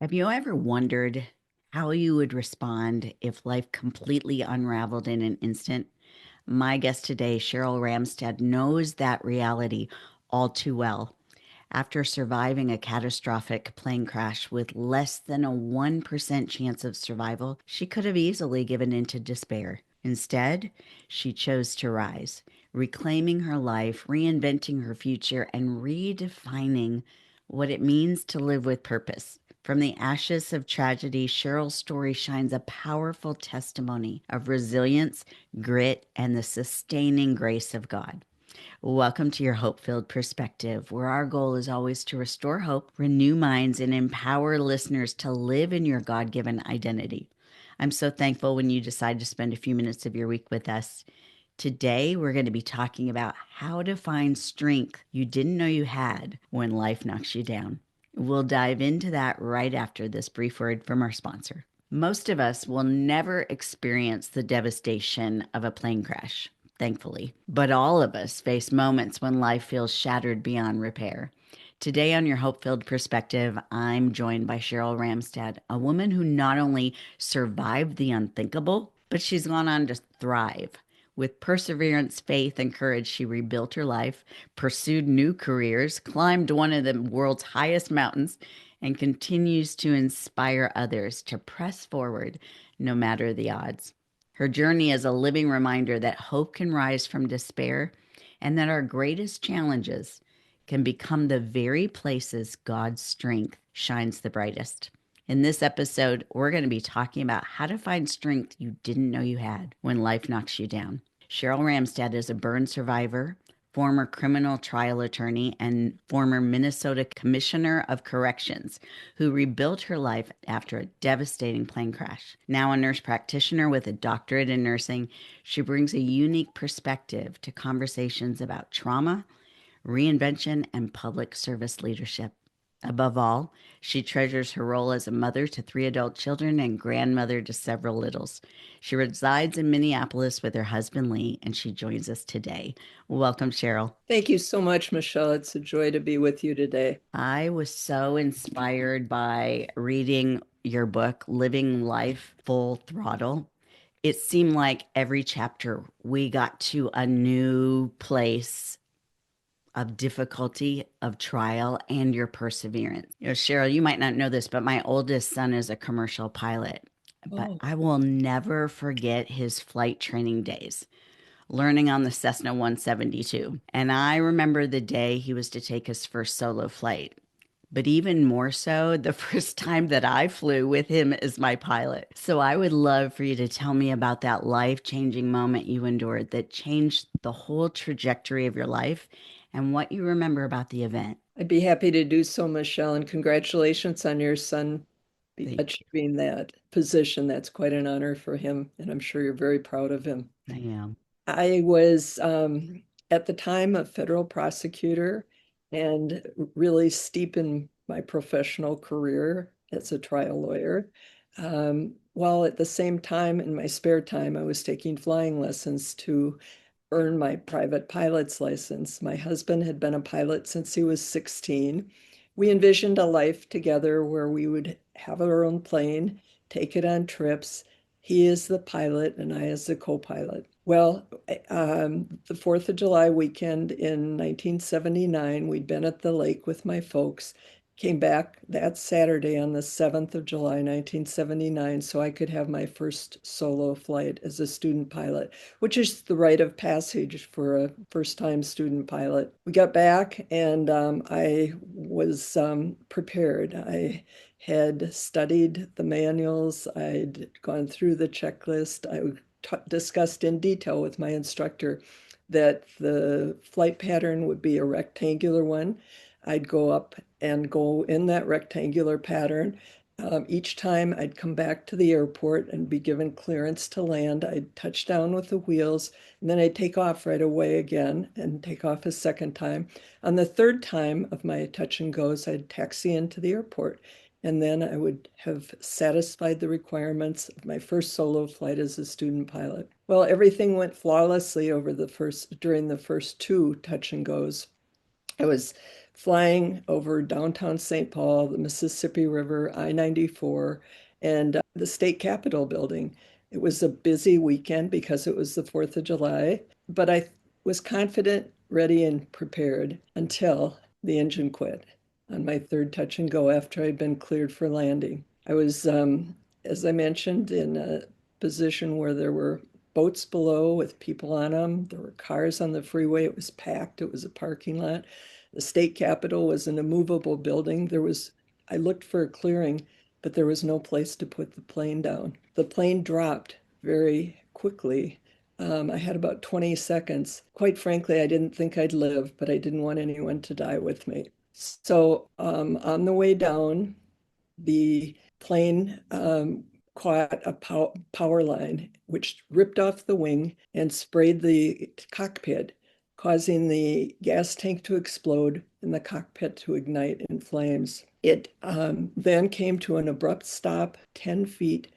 Have you ever wondered how you would respond if life completely unraveled in an instant? My guest today, Sheryl Ramstad, knows that reality all too well. After surviving a catastrophic plane crash with less than a 1% chance of survival, she could have easily given in to despair. Instead, she chose to rise, reclaiming her life, reinventing her future, and redefining what it means to live with purpose. From the ashes of tragedy, Cheryl's story shines a powerful testimony of resilience, grit, and the sustaining grace of God. Welcome to your hope filled perspective, where our goal is always to restore hope, renew minds, and empower listeners to live in your God given identity. I'm so thankful when you decide to spend a few minutes of your week with us. Today, we're going to be talking about how to find strength you didn't know you had when life knocks you down. We'll dive into that right after this brief word from our sponsor. Most of us will never experience the devastation of a plane crash, thankfully, but all of us face moments when life feels shattered beyond repair. Today, on your Hope Filled Perspective, I'm joined by Sheryl Ramstad, a woman who not only survived the unthinkable, but she's gone on to thrive. With perseverance, faith, and courage, she rebuilt her life, pursued new careers, climbed one of the world's highest mountains, and continues to inspire others to press forward no matter the odds. Her journey is a living reminder that hope can rise from despair and that our greatest challenges can become the very places God's strength shines the brightest. In this episode, we're going to be talking about how to find strength you didn't know you had when life knocks you down. Sheryl Ramstad is a burn survivor, former criminal trial attorney, and former Minnesota Commissioner of Corrections, who rebuilt her life after a devastating plane crash. Now a nurse practitioner with a doctorate in nursing, she brings a unique perspective to conversations about trauma, reinvention, and public service leadership. Above all, she treasures her role as a mother to three adult children and grandmother to several littles. She resides in Minneapolis with her husband Lee, and she joins us today. Welcome, Sheryl. Thank you so much, Michelle. It's a joy to be with you today. I was so inspired by reading your book, Living Life Full Throttle. It seemed like every chapter we got to a new place of difficulty, of trial, and your perseverance. Sheryl, you might not know this, but my oldest son is a commercial pilot. But Oh, I will never forget his flight training days, learning on the Cessna 172. And I remember the day he was to take his first solo flight. But even more so, the first time that I flew with him as my pilot. So I would love for you to tell me about that life changing moment you endured that changed the whole trajectory of your life and what you remember about the event. I'd be happy to do so, Michelle, and congratulations on your son Thank achieving that position. That's quite an honor for him, and I'm sure you're very proud of him. you. I am. I was at the time a federal prosecutor and really steep in my professional career as a trial lawyer. While at the same time, in my spare time, I was taking flying lessons to earn my private pilot's license. My husband had been a pilot since he was 16. We envisioned a life together where we would have our own plane, take it on trips. He is the pilot and I as the co-pilot. Well, the 4th of July weekend in 1979, we'd been at the lake with my folks, came back that Saturday on the 7th of July, 1979, so I could have my first solo flight as a student pilot, which is the rite of passage for a first-time student pilot. We got back and I was prepared. I had studied the manuals. I'd gone through the checklist. I discussed in detail with my instructor that the flight pattern would be a rectangular one. I'd go up and go in that rectangular pattern. Each time I'd come back to the airport and be given clearance to land. I'd touch down with the wheels, and then I'd take off right away again and take off a second time. On the third time of my touch and goes, I'd taxi into the airport, and then I would have satisfied the requirements of my first solo flight as a student pilot. Well, everything went flawlessly during the first two touch and goes. I was flying over downtown St. Paul, the Mississippi River, I-94, and the state capitol building. It was a busy weekend because it was the 4th of July, but I was confident, ready, and prepared until the engine quit on my third touch and go after I'd been cleared for landing. I was, as I mentioned, in a position where there were boats below with people on them. There were cars on the freeway. It was packed. It was a parking lot. The state capitol was an immovable building. I looked for a clearing, but there was no place to put the plane down. The plane dropped very quickly. I had about 20 seconds. Quite frankly, I didn't think I'd live, but I didn't want anyone to die with me. So on the way down, the plane caught a power line, which ripped off the wing and sprayed the cockpit, causing the gas tank to explode and the cockpit to ignite in flames. It then came to an abrupt stop 10 feet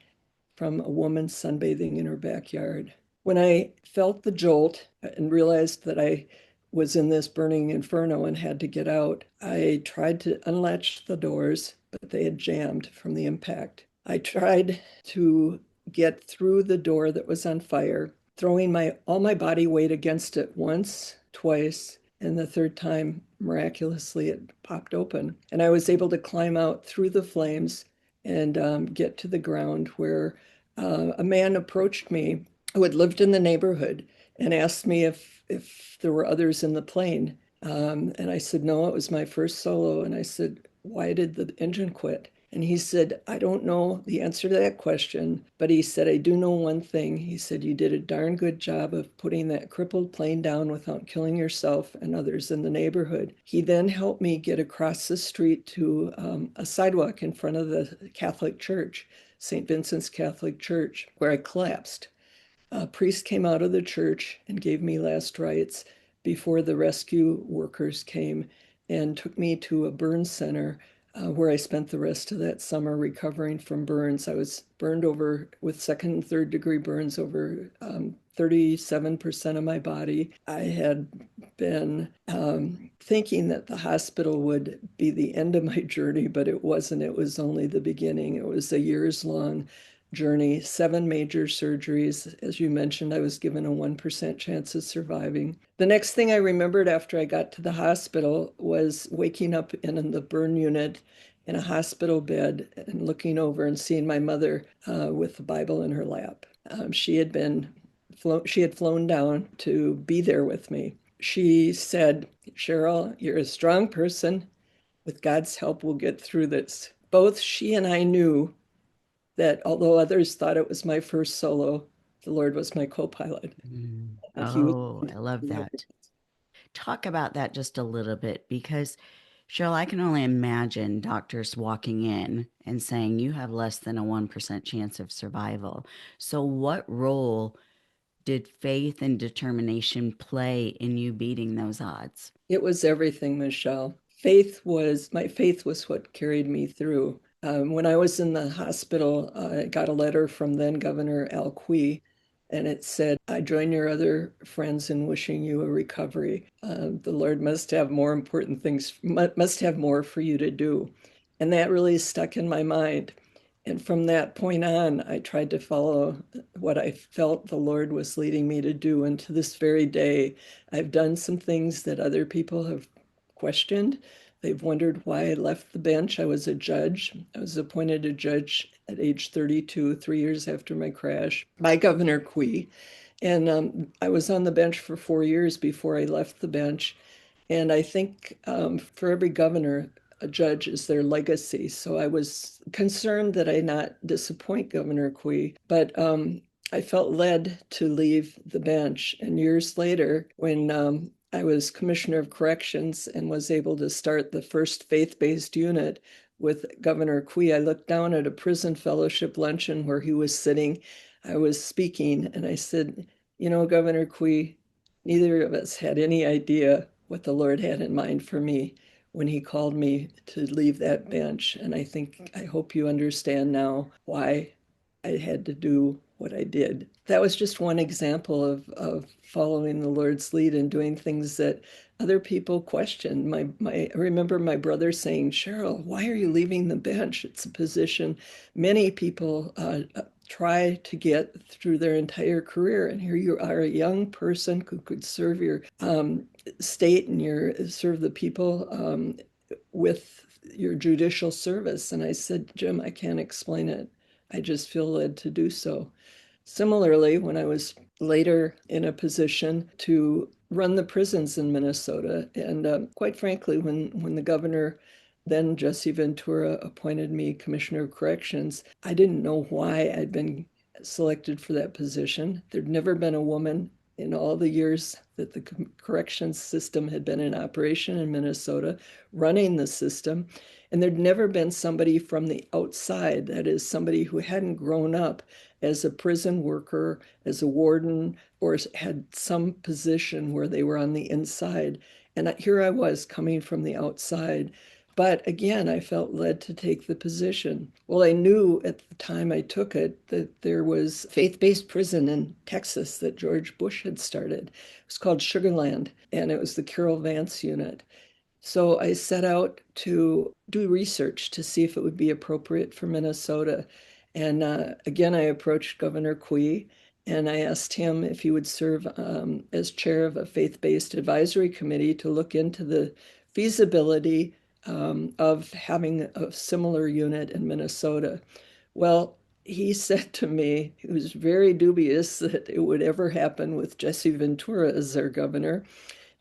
from a woman sunbathing in her backyard. When I felt the jolt and realized that I was in this burning inferno and had to get out, I tried to unlatch the doors, but they had jammed from the impact. I tried to get through the door that was on fire, throwing all my body weight against it once, twice, and the third time, miraculously, it popped open. And I was able to climb out through the flames and get to the ground where a man approached me who had lived in the neighborhood and asked me if there were others in the plane. And I said, no, it was my first solo. And I said, why did the engine quit? And he said, I don't know the answer to that question, but he said, I do know one thing. He said, you did a darn good job of putting that crippled plane down without killing yourself and others in the neighborhood. He then helped me get across the street to a sidewalk in front of the Catholic church, St. Vincent's Catholic Church, where I collapsed. A priest came out of the church and gave me last rites before the rescue workers came and took me to a burn center where I spent the rest of that summer recovering from burns. I was burned over with second and third degree burns over 37% of my body. I had been thinking that the hospital would be the end of my journey, but it wasn't. It was only the beginning. It was a years long journey, 7 major surgeries. As you mentioned, I was given a 1% chance of surviving. The next thing I remembered after I got to the hospital was waking up in the burn unit in a hospital bed and looking over and seeing my mother with the Bible in her lap. She had flown down to be there with me. She said, Sheryl, you're a strong person. With God's help, we'll get through this. Both she and I knew that although others thought it was my first solo, the Lord was my co-pilot. He was. Oh, I love that. Talk about that just a little bit because, Cheryl, I can only imagine doctors walking in and saying you have less than a 1% chance of survival. So, what role did faith and determination play in you beating those odds? It was everything, Michelle. My faith was what carried me through. When I was in the hospital, I got a letter from then Governor Al Quie, and it said, I join your other friends in wishing you a recovery. The Lord must have more important things, must have more for you to do. And that really stuck in my mind. And from that point on, I tried to follow what I felt the Lord was leading me to do. And to this very day, I've done some things that other people have questioned. They've wondered why I left the bench. I was a judge. I was appointed a judge at age 32, 3 years after my crash, by Governor Quie. And I was on the bench for 4 years before I left the bench. And I think for every governor, a judge is their legacy. So I was concerned that I not disappoint Governor Quie, but I felt led to leave the bench. And years later, when I was Commissioner of Corrections and was able to start the first faith-based unit with Governor Quie, I looked down at a prison fellowship luncheon where he was sitting. I was speaking, and I said, you know, Governor Quie, neither of us had any idea what the Lord had in mind for me when he called me to leave that bench. And I hope you understand now why I had to do what I did. That was just one example of following the Lord's lead and doing things that other people questioned. I remember my brother saying, Sheryl, why are you leaving the bench? It's a position many people try to get through their entire career. And here you are, a young person who could serve your state and serve the people with your judicial service. And I said, Jim, I can't explain it. I just feel led to do so. Similarly, when I was later in a position to run the prisons in Minnesota, and quite frankly, when the governor, then Jesse Ventura, appointed me Commissioner of Corrections, I didn't know why I'd been selected for that position. There'd never been a woman in all the years that the corrections system had been in operation in Minnesota, running the system. And there'd never been somebody from the outside, that is, somebody who hadn't grown up as a prison worker, as a warden, or had some position where they were on the inside. And here I was coming from the outside. But again, I felt led to take the position. Well, I knew at the time I took it that there was a faith-based prison in Texas that George Bush had started. It was called Sugarland, and it was the Carol Vance unit. So I set out to do research to see if it would be appropriate for Minnesota. And again, I approached Governor Quee and I asked him if he would serve as chair of a faith-based advisory committee to look into the feasibility of having a similar unit in Minnesota. Well, he said to me, he was very dubious that it would ever happen with Jesse Ventura as their governor,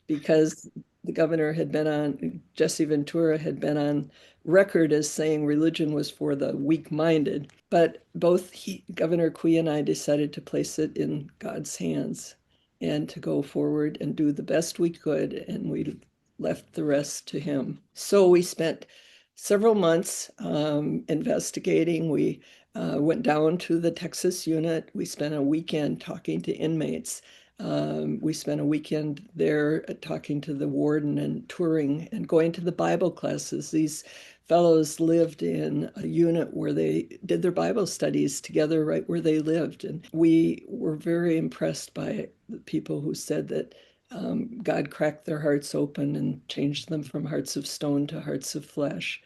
because the governor had been on, Jesse Ventura had been on record as saying religion was for the weak-minded. But both Governor Quee and I decided to place it in God's hands and to go forward and do the best we could, and we left the rest to him. So we spent several months investigating. We went down to the Texas unit. We spent a weekend talking to inmates. We spent a weekend there talking to the warden and touring and going to the Bible classes. These fellows lived in a unit where they did their Bible studies together right where they lived. And we were very impressed by the people who said that God cracked their hearts open and changed them from hearts of stone to hearts of flesh.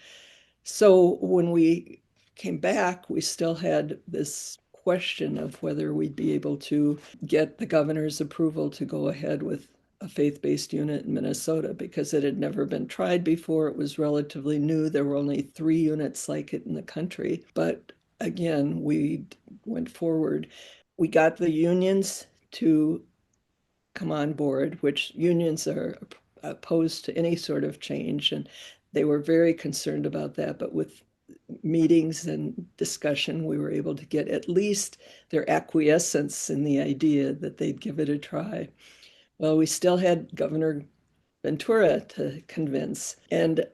So when we came back, we still had this question of whether we'd be able to get the governor's approval to go ahead with a faith-based unit in Minnesota, because it had never been tried before. It was relatively new. There were only 3 units like it in the country. But again, we went forward. We got the unions to come on board, which unions are opposed to any sort of change. And they were very concerned about that. But with meetings and discussion, we were able to get at least their acquiescence in the idea that they'd give it a try. Well, we still had Governor Ventura to convince. And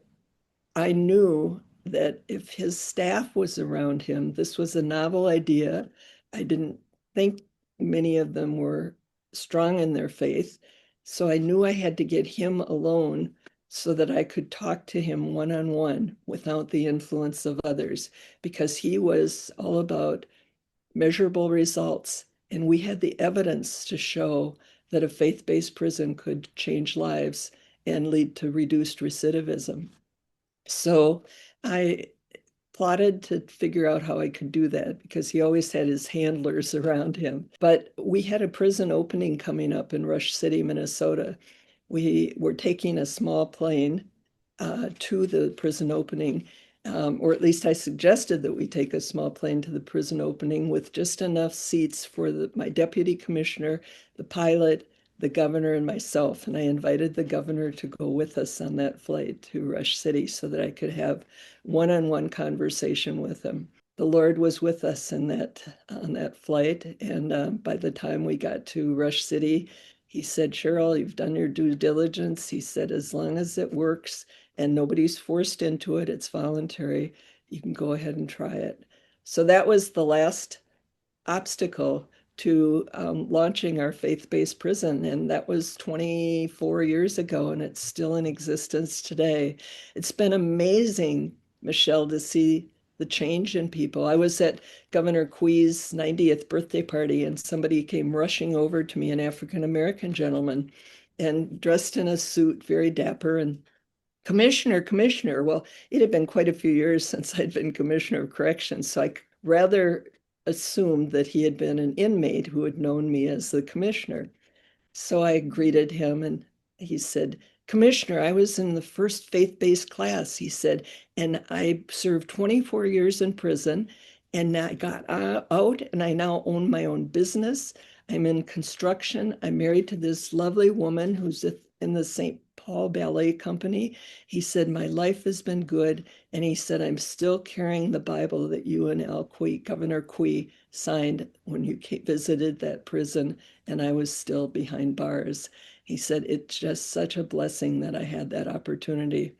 I knew that if his staff was around him, this was a novel idea. I didn't think many of them were strong in their faith. So I knew I had to get him alone so that I could talk to him one-on-one without the influence of others, because he was all about measurable results. And we had the evidence to show that a faith-based prison could change lives and lead to reduced recidivism. So I plotted to figure out how I could do that, because he always had his handlers around him. But we had a prison opening coming up in Rush City, Minnesota. We were taking a small plane to the prison opening, or at least I suggested that we take a small plane to the prison opening with just enough seats for my deputy commissioner, the pilot, the governor, and myself. And I invited the governor to go with us on that flight to Rush City so that I could have one-on-one conversation with him. The Lord was with us in on that flight, and by the time we got to Rush City, he said, Sheryl, you've done your due diligence. He said, as long as it works and nobody's forced into it, it's voluntary, you can go ahead and try it. So that was the last obstacle to launching our faith-based prison. And that was 24 years ago, and it's still in existence today. It's been amazing, Michelle, to see the change in people. I was at Governor Quee's 90th birthday party, and somebody came rushing over to me, an African American gentleman, and dressed in a suit, very dapper, and Commissioner, Commissioner. Well, it had been quite a few years since I'd been Commissioner of Corrections, so I rather assumed that he had been an inmate who had known me as the commissioner. So I greeted him and he said, Commissioner, I was in the first faith-based class, he said, and I served 24 years in prison and I got out and I now own my own business. I'm in construction. I'm married to this lovely woman who's in the St. Paul Ballet Company. He said, my life has been good. And he said, I'm still carrying the Bible that you and Al Quee, Governor Quee, signed when you visited that prison and I was still behind bars. He said, it's just such a blessing that I had that opportunity.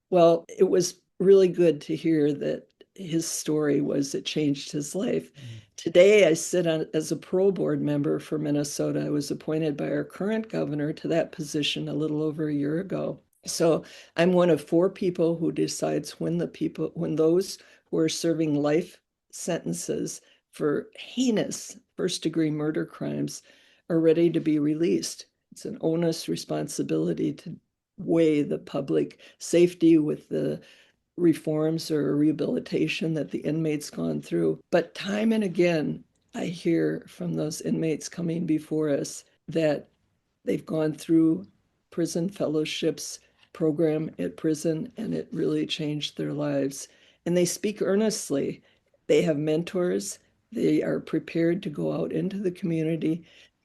Well, it was really good to hear that his story was it changed his life. Today, I sit on as a parole board member for Minnesota. I was appointed by our current governor to that position a little over a year ago. So I'm one of four people who decides when those who are serving life sentences for heinous first degree murder crimes are ready to be released. It's an onus responsibility to weigh the public safety with the reforms or rehabilitation that the inmates gone through. But time and again, I hear from those inmates coming before us that they've gone through prison fellowships program at prison and it really changed their lives. And they speak earnestly. They have mentors. They are prepared to go out into the community,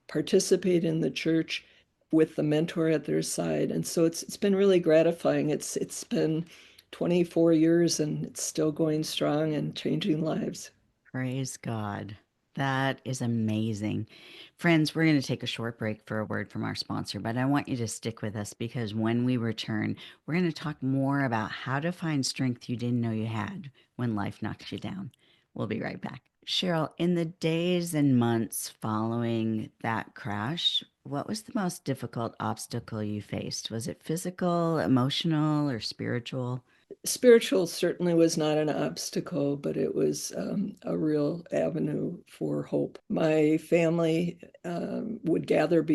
participate in the church with the mentor at their side. And so it's been really gratifying. It's been 24 years and it's still going strong and changing lives. Praise God. That is amazing. Friends, we're going to take a short break for a word from our sponsor, but I want you to stick with us because when we return, we're going to talk more about how to find strength you didn't know you had when life knocks you down. We'll be right back. Sheryl, in the days and months following that crash, what was the most difficult obstacle you faced? Was it physical, emotional, or spiritual? Spiritual certainly was not an obstacle, but it was a real avenue for hope. My family would gather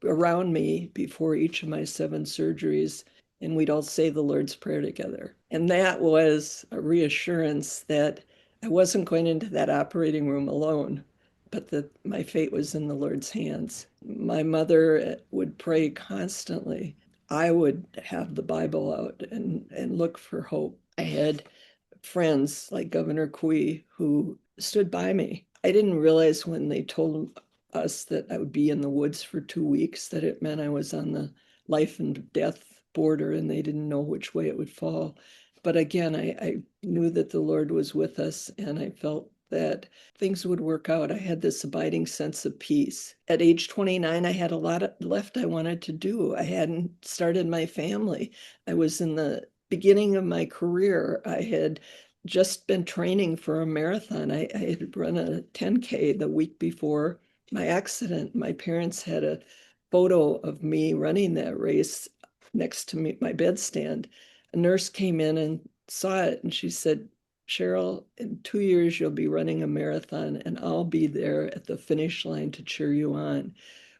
around me before each of my 7 surgeries, and we'd all say the Lord's Prayer together. And that was a reassurance that I wasn't going into that operating room alone, but that my fate was in the Lord's hands. My mother would pray constantly. I would have the Bible out and look for hope. I had friends like Governor Quee who stood by me. I didn't realize when they told us that I would be in the woods for 2 weeks that it meant I was on the life and death border and they didn't know which way it would fall. But again, I knew that the Lord was with us and I felt that things would work out. I had this abiding sense of peace. At age 29, I had a lot left I wanted to do. I hadn't started my family. I was in the beginning of my career. I had just been training for a marathon. I had run a 10K the week before my accident. My parents had a photo of me running that race next to me, my bedstand. A nurse came in and saw it and she said, Sheryl, in 2 years, you'll be running a marathon and I'll be there at the finish line to cheer you on.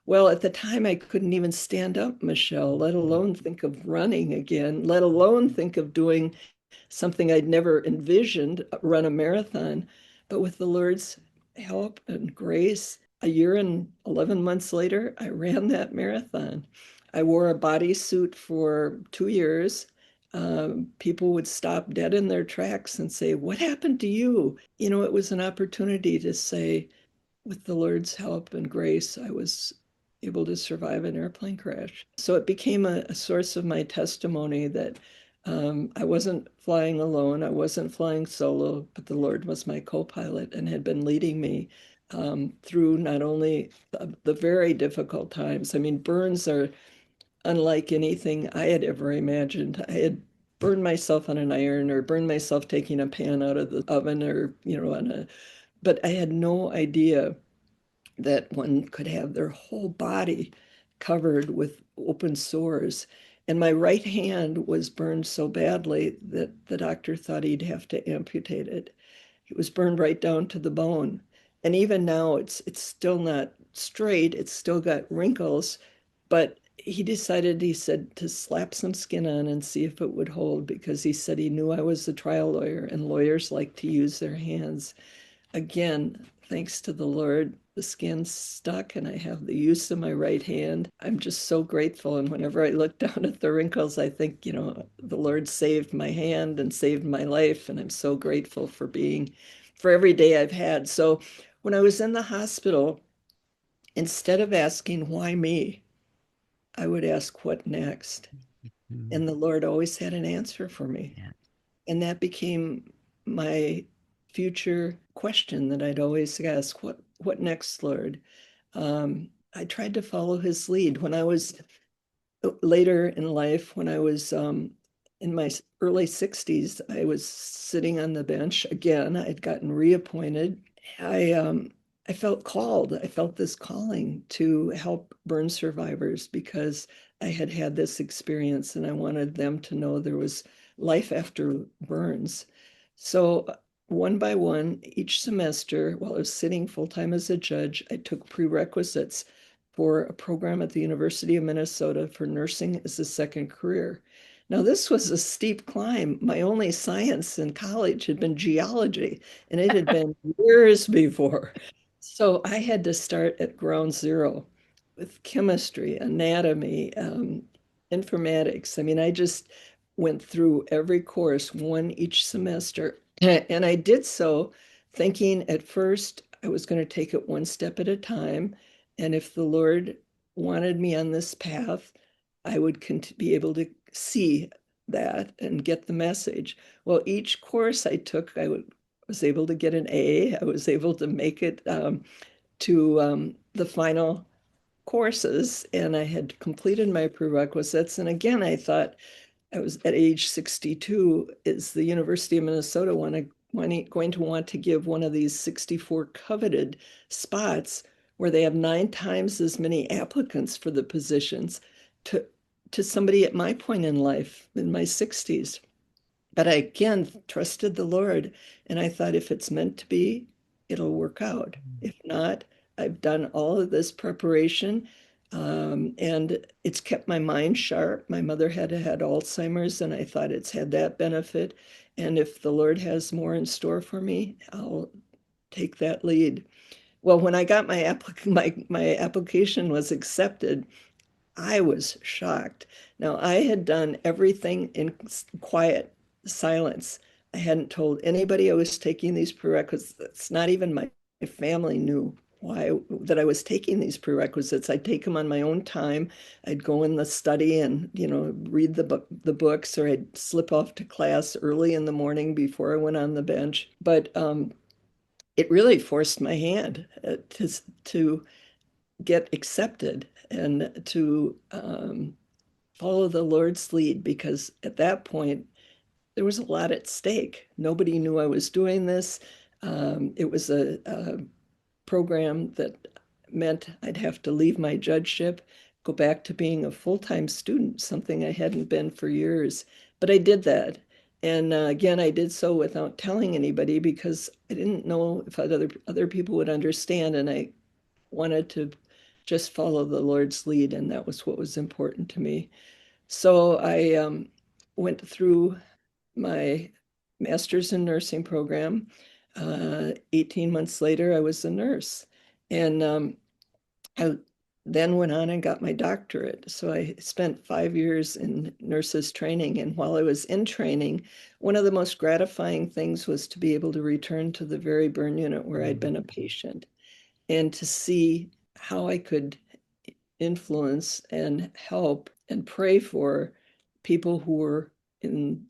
Well, at the time, I couldn't even stand up, Michelle, let alone think of running again, let alone think of doing something I'd never envisioned, run a marathon. But with the Lord's help and grace, a year and 11 months later, I ran that marathon. I wore a bodysuit for 2 years. People would stop dead in their tracks and say, what happened to you? You know, it was an opportunity to say, with the Lord's help and grace, I was able to survive an airplane crash. So it became a source of my testimony that I wasn't flying alone, I wasn't flying solo, but the Lord was my co pilot and had been leading me through not only the very difficult times. I mean, burns are unlike anything I had ever imagined. I had burned myself on an iron or burned myself taking a pan out of the oven or, but I had no idea that one could have their whole body covered with open sores. And my right hand was burned so badly that the doctor thought he'd have to amputate it. It was burned right down to the bone. And even now it's still not straight. It's still got wrinkles, but he said to slap some skin on and see if it would hold because he said he knew I was a trial lawyer and lawyers like to use their hands. Again, thanks to the Lord, the skin stuck and I have the use of my right hand. I'm just so grateful. And whenever I look down at the wrinkles, I think, the Lord saved my hand and saved my life. And I'm so grateful for every day I've had. So when I was in the hospital, instead of asking, why me? I would ask, what next? Mm, And the Lord always had an answer for me. yeah. And that became my future question that I'd always ask, what next, Lord? I tried to follow his lead. When I was later in life, when I was in my early 60s, I was sitting on the bench again. I had gotten reappointed. I um, I felt called. I felt this calling to help burn survivors because I had had this experience and I wanted them to know there was life after burns. So one by one, each semester, while I was sitting full time as a judge, I took prerequisites for a program at the University of Minnesota for nursing as a second career. Now, this was a steep climb. My only science in college had been geology, and it had been years before. So I had to start at ground zero with chemistry, anatomy, informatics. I mean, I just went through every course, one each semester. And I did so thinking at first I was going to take it one step at a time. And if the Lord wanted me on this path, I would be able to see that and get the message. Well, each course I took, was able to get an A. I was able to make it to the final courses, and I had completed my prerequisites. And again, I thought I was at age 62, is the University of Minnesota going to want to give one of these 64 coveted spots where they have 9 times as many applicants for the positions to to somebody at my point in life in my 60s. But I again trusted the Lord, and I thought if it's meant to be, it'll work out. Mm. If not, I've done all of this preparation, and it's kept my mind sharp. My mother had Alzheimer's, and I thought it's had that benefit. And if the Lord has more in store for me, I'll take that lead. Well, when I got my application was accepted, I was shocked. Now, I had done everything in quiet silence. I hadn't told anybody I was taking these prerequisites. Not even my family knew why that I was taking these prerequisites. I'd take them on my own time. I'd go in the study and, read the books, or I'd slip off to class early in the morning before I went on the bench. But it really forced my hand to get accepted and to follow the Lord's lead, because at that point there was a lot at stake. Nobody knew I was doing this. It was a program that meant I'd have to leave my judgeship, go back to being a full-time student, something I hadn't been for years. But I did that. And again, I did so without telling anybody because I didn't know if other people would understand. And I wanted to just follow the Lord's lead, and that was what was important to me. So I went through my master's in nursing program. 18 months later, I was a nurse. And I then went on and got my doctorate. So I spent 5 years in nurses training. And while I was in training, one of the most gratifying things was to be able to return to the very burn unit where I'd Mm. been a patient and to see how I could influence and help and pray for people who were in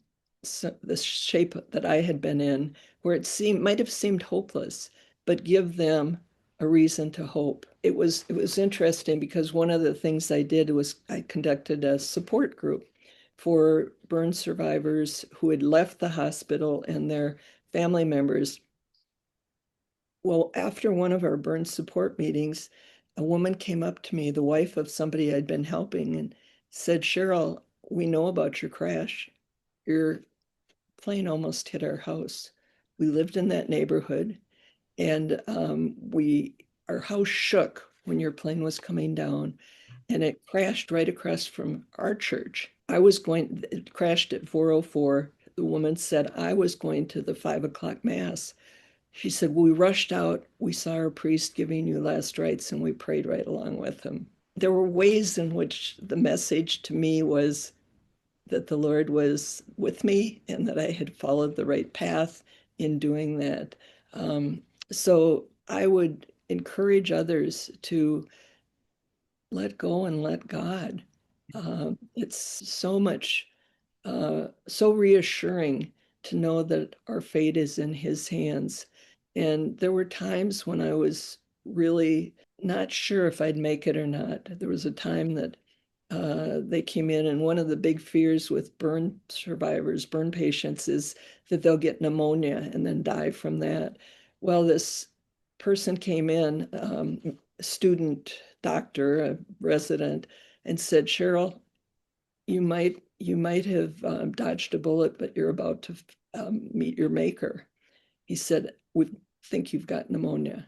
the shape that I had been in, where might have seemed hopeless, but give them a reason to hope. It was interesting because one of the things I did was I conducted a support group for burn survivors who had left the hospital and their family members. Well, after one of our burn support meetings, a woman came up to me, the wife of somebody I'd been helping, and said, Sheryl, we know about your crash. Your plane almost hit our house. We lived in that neighborhood, and our house shook when your plane was coming down, and it crashed right across from our church. It crashed at 4:04. The woman said I was going to the 5 o'clock mass. She said, we rushed out, we saw our priest giving you last rites, and we prayed right along with him. There were ways in which the message to me was that the Lord was with me and that I had followed the right path in doing that. So I would encourage others to let go and let God. It's so much, so reassuring to know that our fate is in His hands. And there were times when I was really not sure if I'd make it or not. There was a time that they came in, and one of the big fears with burn survivors, burn patients, is that they'll get pneumonia and then die from that. Well, this person came in, student doctor, a resident, and said, Sheryl, you might have dodged a bullet, but you're about to meet your maker. He said, we think you've got pneumonia.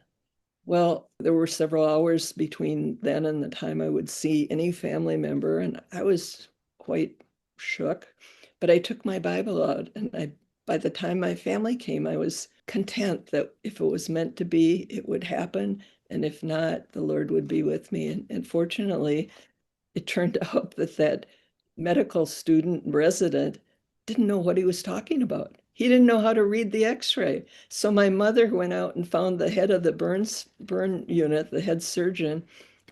Well, there were several hours between then and the time I would see any family member, and I was quite shook. But I took my Bible out, and by the time my family came, I was content that if it was meant to be, it would happen. And if not, the Lord would be with me. And fortunately, it turned out that that medical student resident didn't know what he was talking about. He didn't know how to read the x-ray. So my mother went out and found the head of the burn unit, the head surgeon,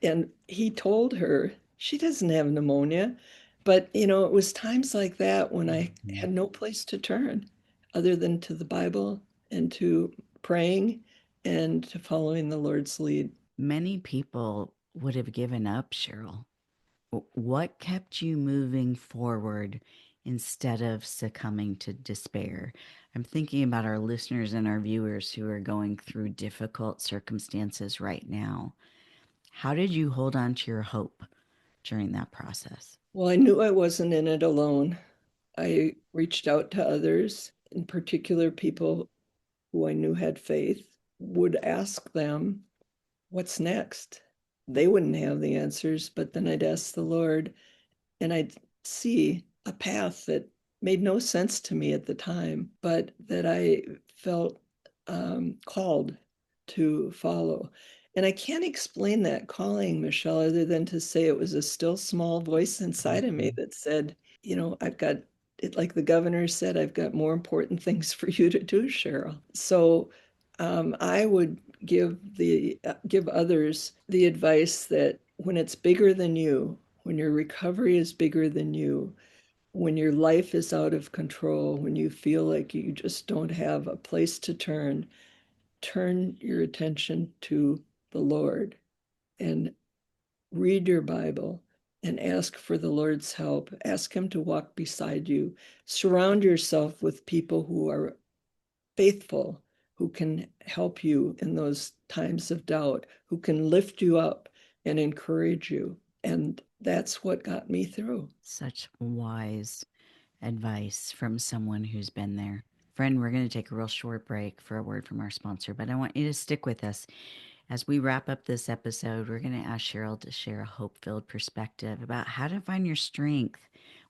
and he told her she doesn't have pneumonia. But it was times like that when I Mhm. had no place to turn other than to the Bible and to praying and to following the Lord's lead. Many people would have given up, Cheryl. What kept you moving forward instead of succumbing to despair? I'm thinking about our listeners and our viewers who are going through difficult circumstances right now. How did you hold on to your hope during that process? Well, I knew I wasn't in it alone. I reached out to others, in particular people who I knew had faith, would ask them, what's next? They wouldn't have the answers, but then I'd ask the Lord, and I'd see a path that made no sense to me at the time, but that I felt called to follow. And I can't explain that calling, Michelle, other than to say it was a still small voice inside of me Mhm. that said, I've got it, like the governor said, I've got more important things for you to do, Sheryl. So I would give others the advice that when it's bigger than you, when your recovery is bigger than you, when your life is out of control, when you feel like you just don't have a place to turn your attention to the Lord and read your Bible and ask for the Lord's help. Ask Him to walk beside you. Surround yourself with people who are faithful, who can help you in those times of doubt, who can lift you up and encourage you. And that's what got me through. Such wise advice from someone who's been there. Friend, we're going to take a real short break for a word from our sponsor, but I want you to stick with us. As we wrap up this episode, we're going to ask Cheryl to share a hope filled perspective about how to find your strength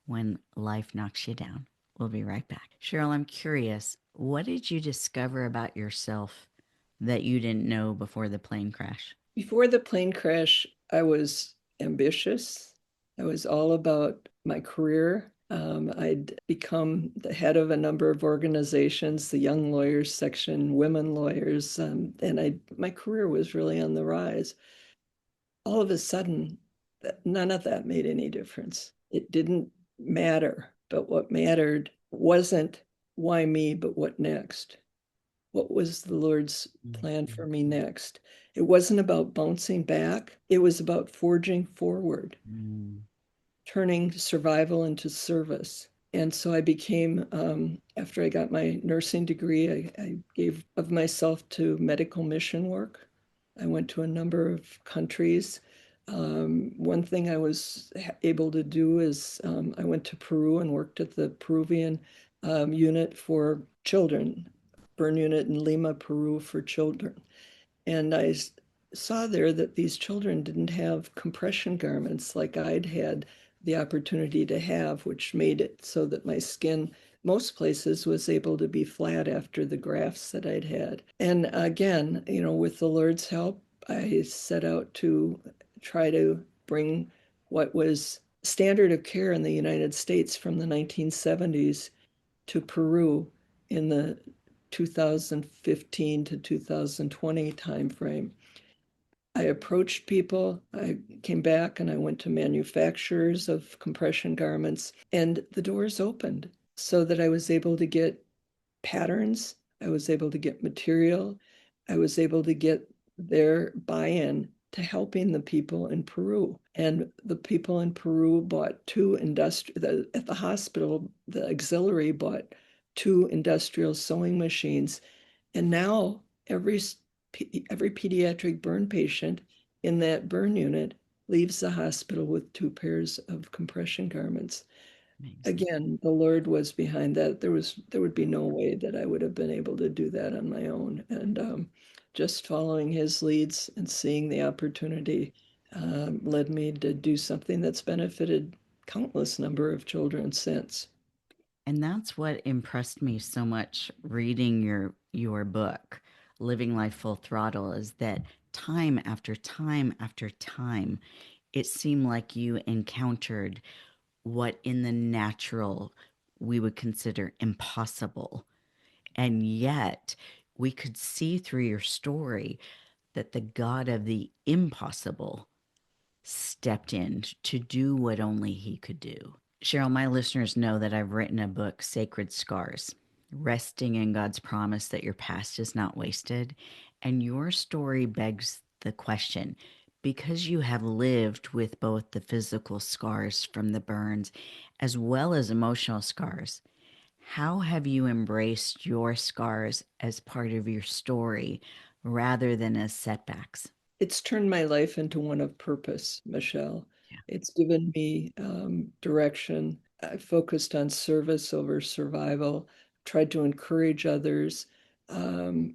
when life knocks you down. We'll be right back. Cheryl, I'm curious, what did you discover about yourself that you didn't know before the plane crash? Before the plane crash, I was ambitious. I was all about my career. I'd become the head of a number of organizations, the Young Lawyers section, women lawyers, and my career was really on the rise. All of a sudden, none of that made any difference. It didn't matter. But what mattered wasn't why me, but what next? What was the Lord's plan for me next? It wasn't about bouncing back, it was about forging forward, Mm-hmm. turning survival into service. And so I became, after I got my nursing degree, I gave of myself to medical mission work. I went to a number of countries One thing I was able to do is I went to Peru and worked at the Peruvian unit for children, burn unit in Lima, Peru for children. And saw there that these children didn't have compression garments like I'd had the opportunity to have, which made it so that my skin, most places, was able to be flat after the grafts that I'd had. And again, with the Lord's help, I set out to try to bring what was standard of care in the United States from the 1970s to Peru in the 2015 to 2020 timeframe. I approached people. I came back and I went to manufacturers of compression garments, and the doors opened so that I was able to get patterns. I was able to get material. I was able to get their buy-in to helping the people in Peru. And the people in Peru bought at the hospital, the auxiliary bought two industrial sewing machines. And now every pediatric burn patient in that burn unit leaves the hospital with two pairs of compression garments. Amazing. Again, the Lord was behind that. There would be no way that I would have been able to do that on my own. And just following his leads and seeing the opportunity led me to do something that's benefited countless number of children since. And that's what impressed me so much reading your book, Living Life Full Throttle, is that time after time after time, it seemed like you encountered what in the natural we would consider impossible. And yet we could see through your story that the God of the impossible stepped in to do what only he could do. Sheryl, my listeners know that I've written a book, Sacred Scars, resting in God's promise that your past is not wasted. And your story begs the question, because you have lived with both the physical scars from the burns as well as emotional scars, how have you embraced your scars as part of your story rather than as setbacks? It's turned my life into one of purpose, Michelle. Yeah. It's given me direction. I focused on service over survival, tried to encourage others. Um,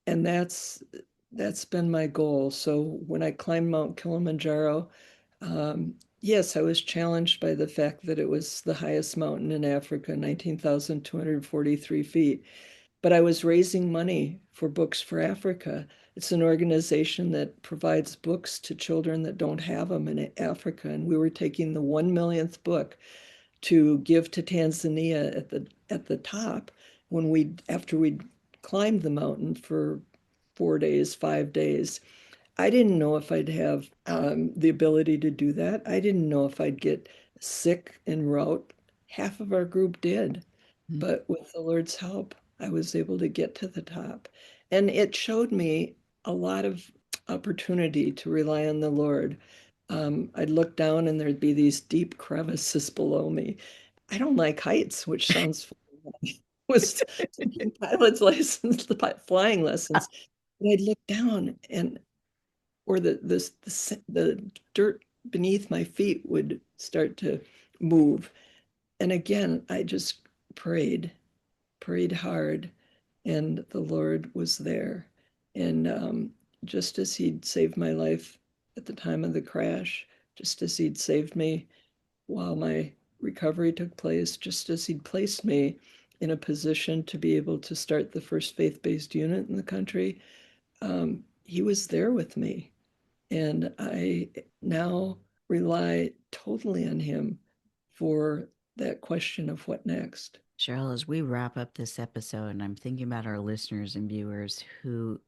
and that's been my goal. So when I climbed Mount Kilimanjaro, yes, I was challenged by the fact that it was the highest mountain in Africa, 19,243 feet. But I was raising money for Books for Africa. It's an organization that provides books to children that don't have them in Africa. And we were taking the 1 millionth book to give to Tanzania at the top when we after we'd climbed the mountain for 4 days, 5 days. I didn't know if I'd have the ability to do that. I didn't know if I'd get sick en route. Half of our group did, Mm. but with the Lord's help, I was able to get to the top. And it showed me a lot of opportunity to rely on the Lord. I'd look down and there'd be these deep crevices below me. I don't like heights, which sounds funny. Was taking pilot's license, flying lessons. And I'd look down and or the dirt beneath my feet would start to move. And again, I just prayed hard, and the Lord was there. And just as He'd saved my life at the time of the crash, just as He'd saved me while my recovery took place, just as He'd placed me in a position to be able to start the first faith-based unit in the country, He was there with me. And I now rely totally on Him for that question of what next. Cheryl, as we wrap up this episode, and I'm thinking about our listeners and viewers who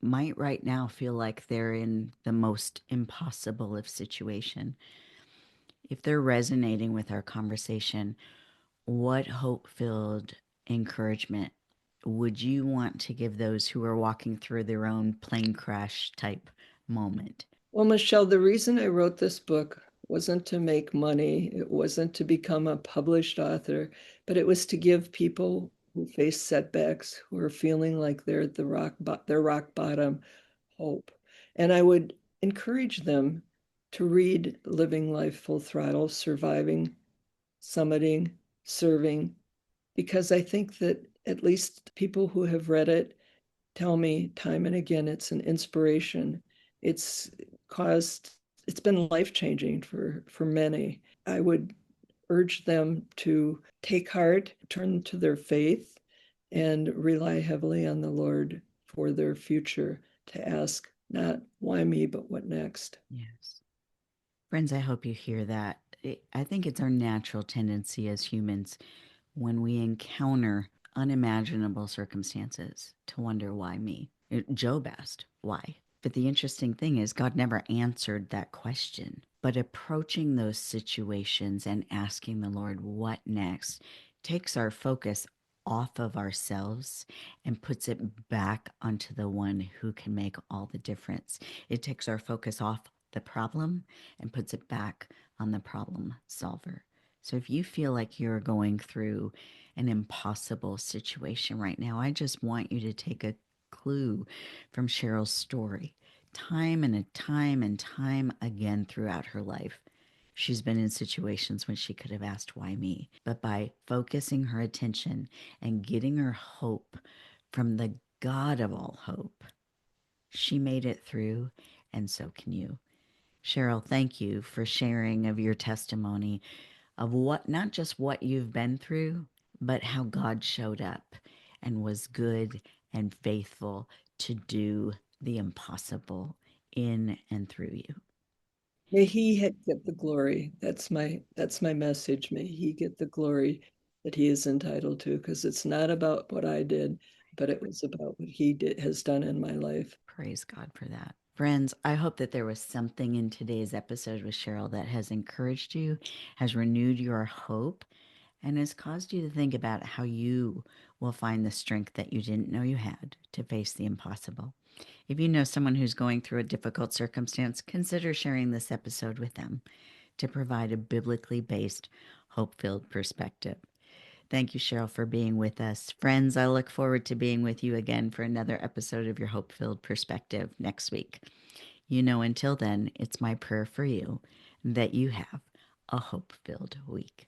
might right now feel like they're in the most impossible of situation. If they're resonating with our conversation, what hope-filled encouragement would you want to give those who are walking through their own plane crash type moment? Well, Michelle, the reason I wrote this book wasn't to make money. It wasn't to become a published author, but it was to give people who face setbacks, who are feeling like they're at their rock bottom, hope. And I would encourage them. to read Living Life Full Throttle, Surviving, Summiting, Serving, because I think that at least people who have read it tell me time and again it's an inspiration. It's caused, it's been life-changing for many. I would urge them to take heart, turn to their faith, and rely heavily on the Lord for their future, to ask not why me, but what next. Yes. Friends, I hope you hear that. I think it's our natural tendency as humans when we encounter unimaginable circumstances to wonder why me. Job asked, why? But the interesting thing is, God never answered that question. But approaching those situations and asking the Lord, what next, takes our focus off of ourselves and puts it back onto the one who can make all the difference. It takes our focus off the problem and puts it back on the problem solver. So if you feel like you're going through an impossible situation right now, I just want you to take a clue from Cheryl's story. Time and time again throughout her life, she's been in situations when she could have asked, why me? But by focusing her attention and getting her hope from the God of all hope, she made it through, and so can you. Sheryl, thank you for sharing of your testimony of what, not just what you've been through, but how God showed up and was good and faithful to do the impossible in and through you. May he get the glory. That's my message. May he get the glory that he is entitled to, because it's not about what I did, but it was about what he did has done in my life. Praise God for that. Friends, I hope that there was something in today's episode with Sheryl that has encouraged you, has renewed your hope, and has caused you to think about how you will find the strength that you didn't know you had to face the impossible. If you know someone who's going through a difficult circumstance, consider sharing this episode with them to provide a biblically based, hope filled perspective. Thank you, Sheryl, for being with us. Friends, I look forward to being with you again for another episode of your hope filled perspective next week. Until then, it's my prayer for you that you have a hope filled week.